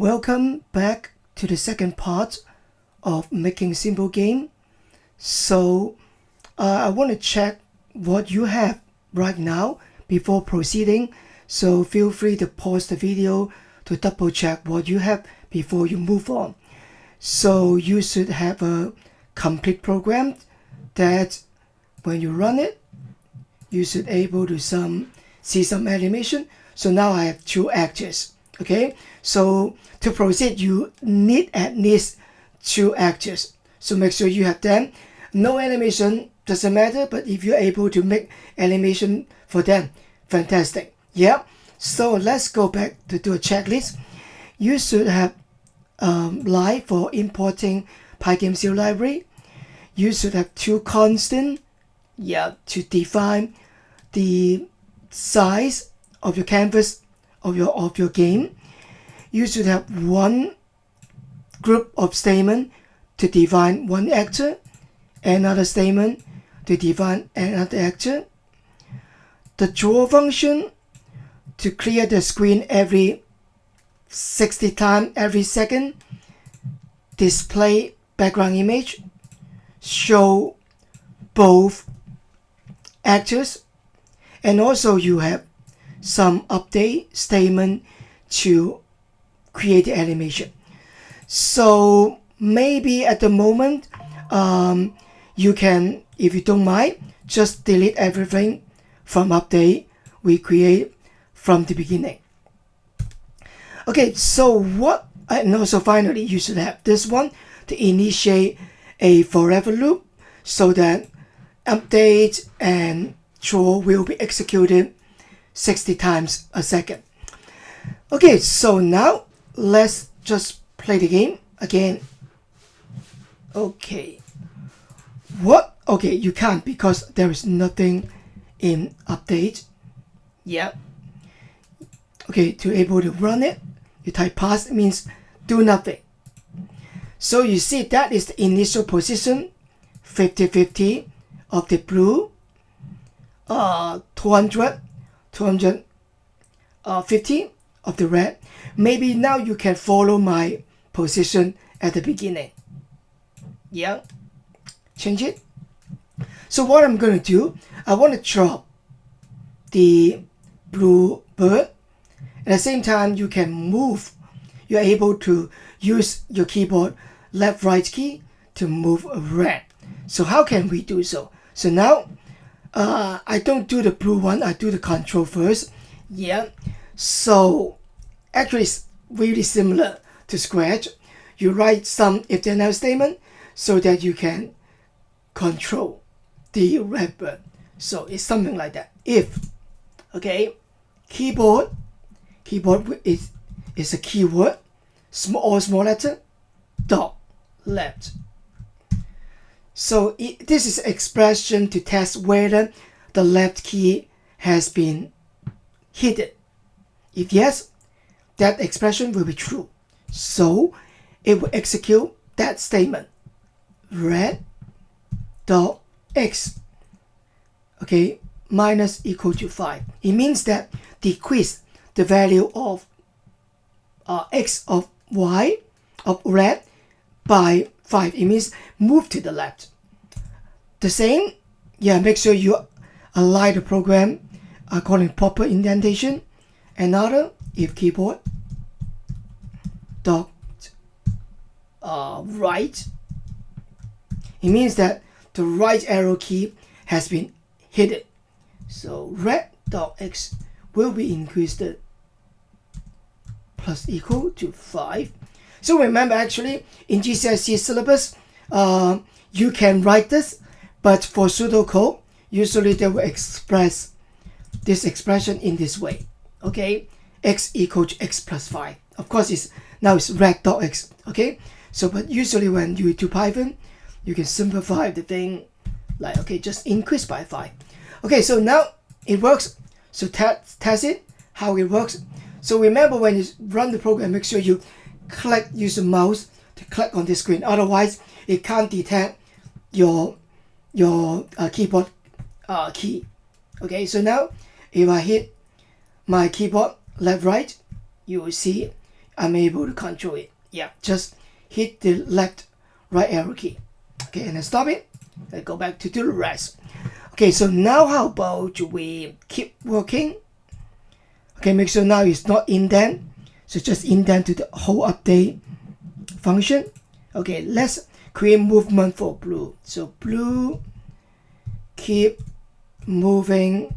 Welcome back to the second part of making simple game. So I want to check what you have right now before proceeding. So feel free to pause the video to double check what you have before you move on. So you should have a complete program that when you run it, you should able to see some animation. So now I have two actors. Okay, so to proceed, you need at least two actors. So make sure you have them. No animation doesn't matter, but if you're able to make animation for them, fantastic. Yeah. So let's go back to do a checklist. You should have live for importing PyGame zero library. You should have two constant, to define the size of your canvas of your game. You should have one group of statement to define one actor, another statement to define another actor. The draw function to clear the screen every 60 times every second. Display background image. Show both actors. And also you have some update statement to create the animation. So maybe at the moment you can, if you don't mind, just delete everything from update we create from the beginning. Okay, so and also finally you should have this one to initiate a forever loop so that update and draw will be executed 60 times a second. Okay, so now let's just play the game again. Okay. What? Okay, you can't because there is nothing in update. Yeah. Okay, to able to run it, you type pass means do nothing. So you see that is the initial position, 50-50 of the blue, 250 of the red. Maybe now you can follow my position at the beginning. Yeah, change it. So what I'm going to do, I want to drop the blue bird. At the same time, you can move. You're able to use your keyboard left right key to move red. So how can we do so? So now I don't do the blue one, I do the control first. Yeah. So actually it's really similar to Scratch. You write some if then else statement so that you can control the red bird. So it's something like that. If, okay, keyboard is a keyword, small letter, dot, left. So this is expression to test whether the left key has been hidden. If yes, that expression will be true. So it will execute that statement. Red dot x. Okay, minus equal to 5. It means that decrease the value of x of y of red by 5. It means move to the left. The same, make sure you align the program according to proper indentation. Another, if keyboard dot right, it means that the right arrow key has been hidden. So red dot x will be increased plus equal to 5. So remember, actually in GCSE syllabus you can write this, but for pseudocode usually they will express this expression in this way. Okay, x equal to x plus 5. Of course now it's red dot x. Okay, so but usually when you do Python you can simplify the thing like, okay, just increase by 5. Okay, so now it works. So test it how it works. So remember, when you run the program, make sure you use the mouse to click on the screen, otherwise it can't detect your keyboard key. Okay, so now if I hit my keyboard left right, you will see I'm able to control it. Yeah, just hit the left right arrow key. Okay, and then stop it and go back to do the rest. Okay, so now how about we keep working? Okay, make sure now it's not indent, so just indent to the whole update function. Okay, let's create movement for blue. So blue, keep moving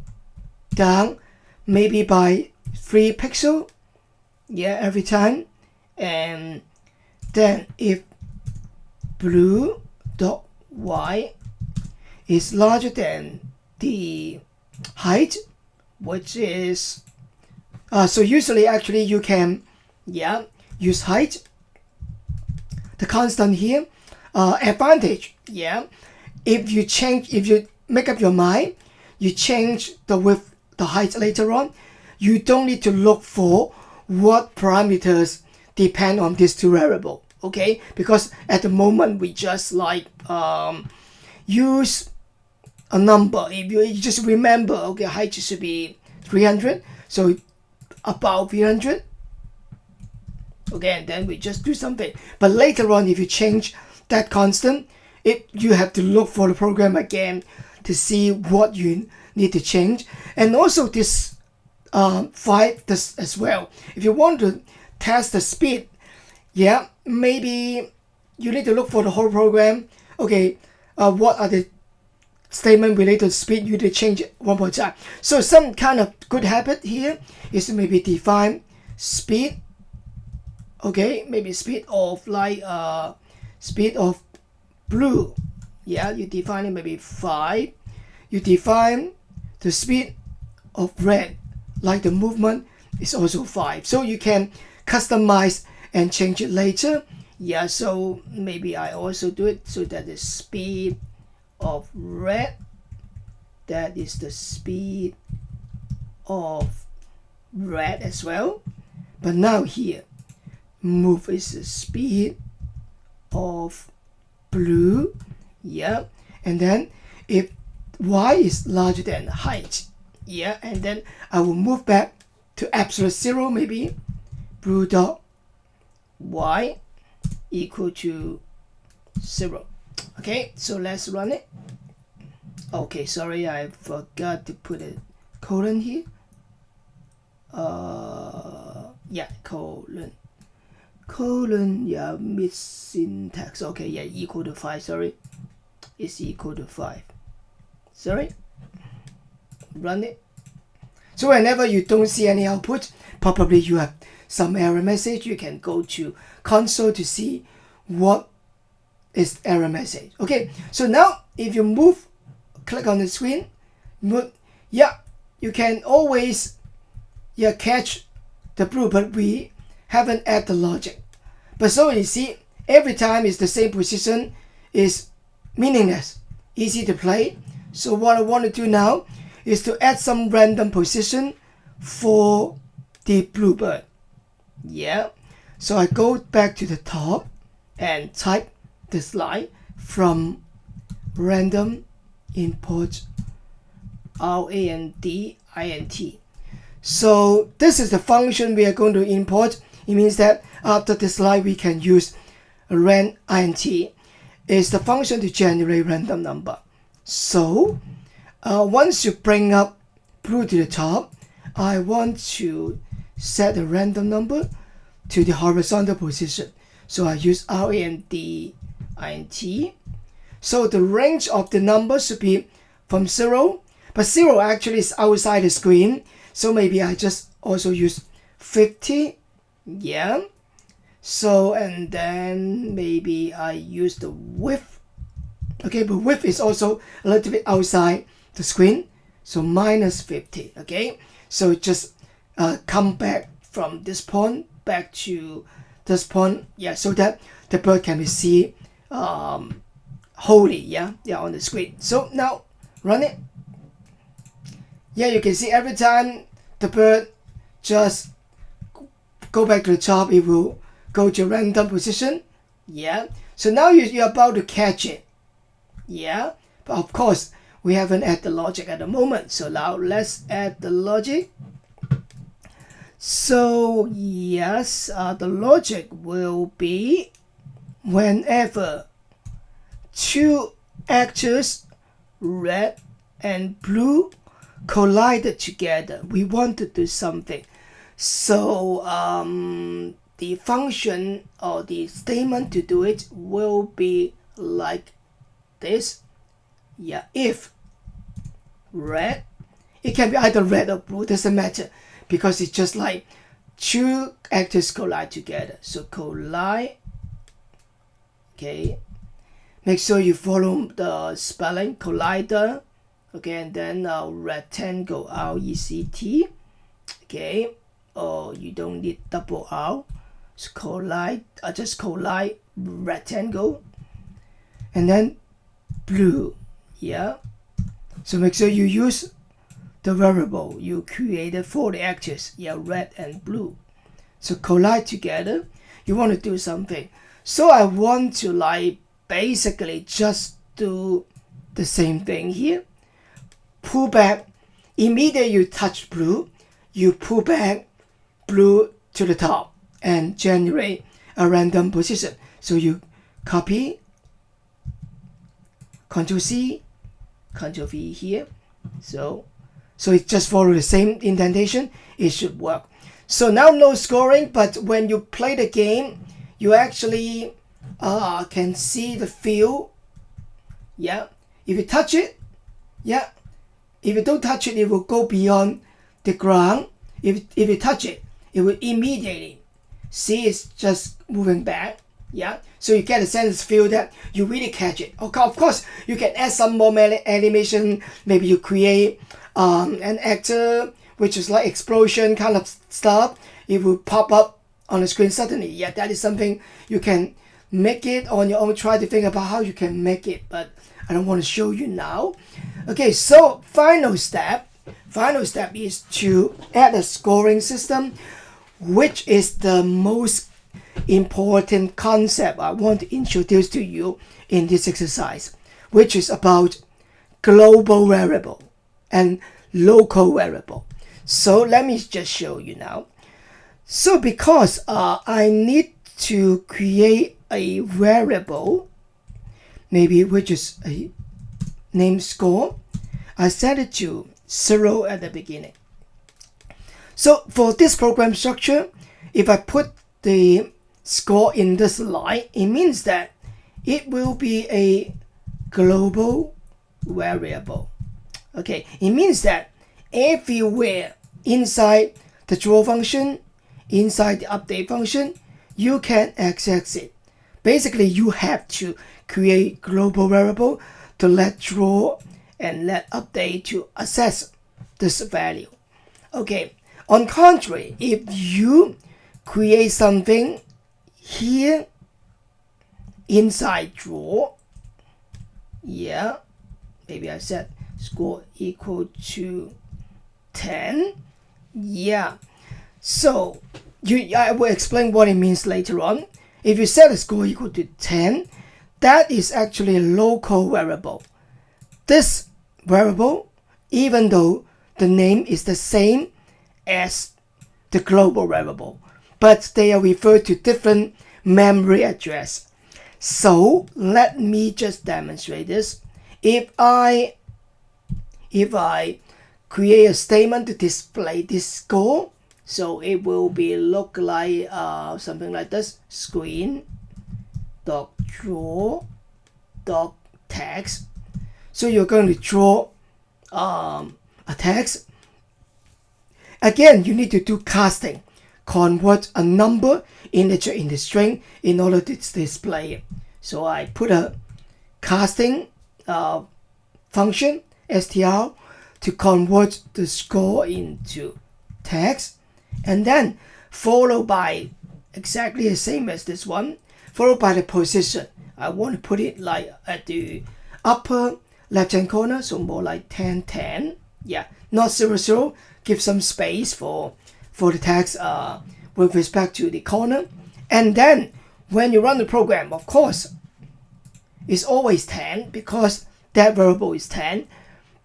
down, maybe by 3 pixels, yeah, every time. And then if blue dot y is larger than the height, which is so usually actually you can use height, the constant here. Advantage, if you make up your mind, you change the width, the height later on, you don't need to look for what parameters depend on these two variables. Okay, because at the moment we just like use a number. If you just remember, okay, height should be 300, so about 300. Okay, and then we just do something. But later on, if you change that constant, you have to look for the program again to see what you need to change. And also this this as well. If you want to test the speed, maybe you need to look for the whole program. Okay, what are the statement related to speed? You need to change it one more time. So some kind of good habit here is to maybe define speed. Okay, maybe speed of speed of blue. Yeah, you define it maybe 5. You define the speed of red, like the movement is also 5. So you can customize and change it later. Yeah, so maybe I also do it so that the speed of red, that is the speed of red as well. But now here, move is the speed of blue. Yeah, and then if y is larger than height, and then I will move back to absolute 0, maybe blue dot y equal to 0. Okay, so let's run it. Okay, sorry, I forgot to put a colon here. Colon, mid syntax. Okay, equal to 5. Sorry, it's equal to 5. Sorry, run it. So whenever you don't see any output, probably you have some error message. You can go to console to see what is error message. Okay, so now if you click on the screen, you can always catch the blue, but we haven't added the logic. But so you see, every time it's the same position is meaningless, easy to play. So what I want to do now is to add some random position for the bluebird. So I go back to the top and type this line from random import randint. So this is the function we are going to import. It means that after this line we can use randint. Is the function to generate random number. So once you bring up blue to the top, I want to set the random number to the horizontal position. So I use randint. So the range of the number should be from 0, but 0 actually is outside the screen. So maybe I just also use 50. So and then maybe I use the width. Okay, but width is also a little bit outside the screen. So minus 50. Okay, so just come back from this point back to this point. So that the bird can be seen wholly. On the screen. So now run it. You can see every time the bird just go back to the top, it will go to random position. So now you're about to catch it. But of course we haven't added the logic at the moment. So now let's add the logic. So yes, the logic will be whenever two actors, red and blue, collided together, we want to do something. So the function or the statement to do it will be like this. Yeah, if red, it can be either red or blue, doesn't matter, because it's just like two actors collide together. So collide, okay, make sure you follow the spelling, collider, okay, and then rectangle, R-E-C-T, okay, or you don't need double R, so collide, just collide, rectangle, and then blue, yeah. So make sure you use the variable you created for the actors, yeah, red and blue. So collide together, you want to do something. So I want to like basically just do the same thing here. Pull back, immediately you touch blue, you pull back blue to the top and generate a random position. So you copy, Ctrl C, Ctrl V here. So it just follow the same indentation, it should work. So now no scoring, but when you play the game, you actually can see the field. Yeah, if you touch it, yeah. If you don't touch it, it will go beyond the ground. If you touch it, it will immediately see it's just moving back. Yeah, so you get a sense feel that you really catch it. Of course, you can add some more animation. Maybe you create an actor which is like explosion kind of stuff. It will pop up on the screen suddenly. Yeah, that is something you can make it on your own. Try to think about how you can make it, but I don't want to show you now. Okay, so final step is to add a scoring system, which is the most important concept I want to introduce to you in this exercise, which is about global variable and local variable. So let me just show you now. So because I need to create a variable, maybe which is a name score, I set it to 0 at the beginning. So for this program structure, if I put the score in this line, it means that it will be a global variable. Okay, it means that everywhere inside the draw function, inside the update function, you can access it. Basically, you have to create global variable to let draw and let update to access this value. Okay, on contrary, if you create something here inside draw, yeah, maybe I set score equal to 10, yeah. So I will explain what it means later on. If you set a score equal to 10, that is actually a local variable. This variable, even though the name is the same as the global variable, but they are referred to different memory address. So let me just demonstrate this. If I create a statement to display this score, so it will be look like something like this: screen dot draw dot text. So you're going to draw a text. Again, you need to do casting, convert a number integer into string in order to display it. So I put a casting function str to convert the score into text, and then followed by exactly the same as this one, followed by the position. I want to put it like at the upper left hand corner, so more like 10 10. Yeah, not 0 0. Give some space for the text with respect to the corner. And then when you run the program, of course, it's always 10 because that variable is 10.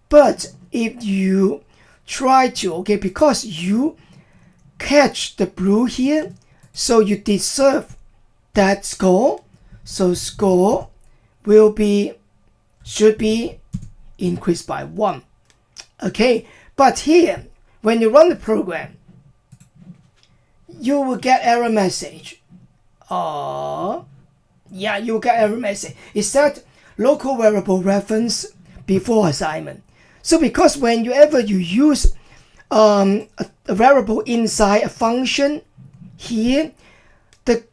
But if you try to, okay, because you catch the blue here, so you deserve that score. So score should be increased by 1. Okay, but here when you run the program, you will get error message. Yeah, you will get error message. It said local variable reference before assignment. So because whenever you use a variable inside a function here, the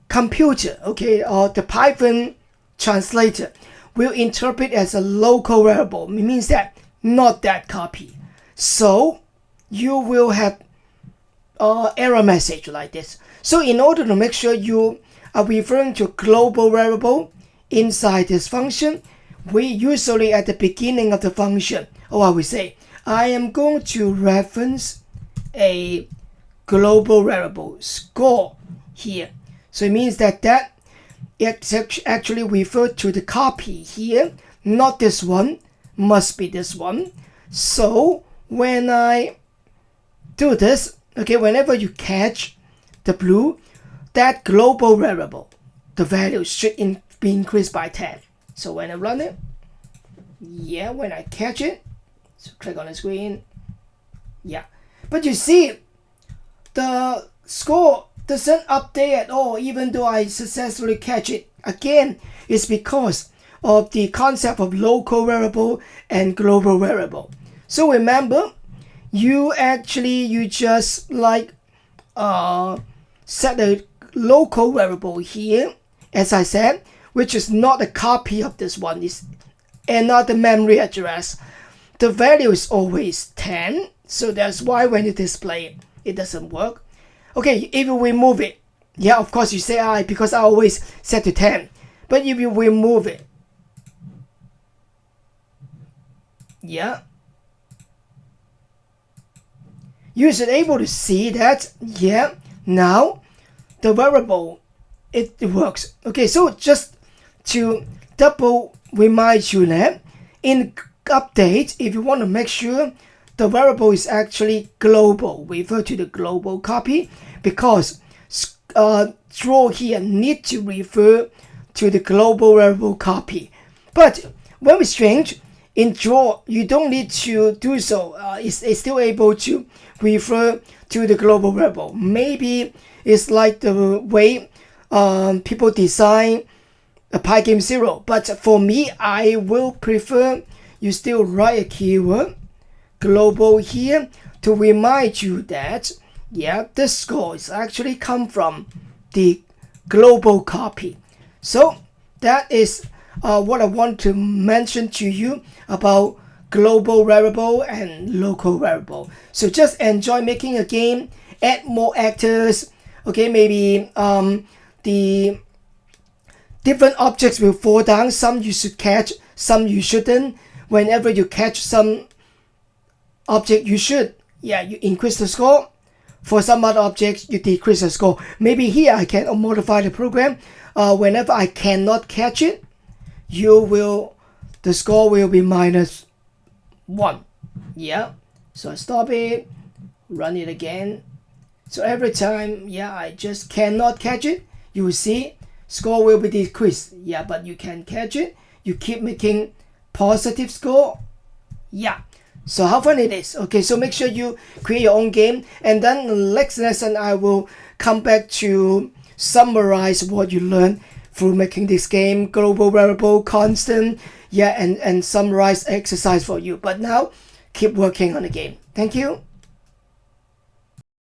computer, okay, or the Python translator will interpret as a local variable. It means that not that copy. So you will have error message like this. So in order to make sure you are referring to global variable inside this function, we usually at the beginning of the function, I will say, I am going to reference a global variable score here. So it means that it's actually referred to the copy here, not this one, must be this one. So when I do this, okay, whenever you catch the blue, that global variable, the value should be increased by 10. So when I run it, yeah, when I catch it, so click on the screen, yeah. But you see, the score doesn't update at all, even though I successfully catch it. Again, it's because of the concept of local variable and global variable. So remember, you just like set a local variable here, as I said, which is not a copy of this one, it's another memory address. The value is always 10, so that's why when you display it, it doesn't work. Okay, if you remove it, yeah, of course you say because I always set to 10. But if you remove it, yeah, you should able to see that, yeah, now the variable, it works. Okay, so just to double remind you that in update, if you want to make sure the variable is actually global, refer to the global copy, because draw here need to refer to the global variable copy. But very strange, in draw you don't need to do so. It's still able to refer to the global variable. Maybe it's like the way people design a PyGame 0. But for me, I will prefer you still write a keyword global here to remind you that, yeah, the score is actually come from the global copy. So that is what I want to mention to you about global variable and local variable. So just enjoy making a game, add more actors. Okay, maybe the different objects will fall down. Some you should catch, some you shouldn't. Whenever you catch some object, you should, yeah, you increase the score. For some other objects, you decrease the score. Maybe here I can modify the program. Whenever I cannot catch it, the score will be -1. Yeah. So I stop it, run it again. So every time, yeah, I just cannot catch it, you will see score will be decreased. Yeah, but you can catch it. You keep making positive score. Yeah. So how fun it is. Okay, so make sure you create your own game, and then next lesson I will come back to summarize what you learned through making this game, global variable, constant, yeah, and summarize exercise for you. But now keep working on the game. Thank you.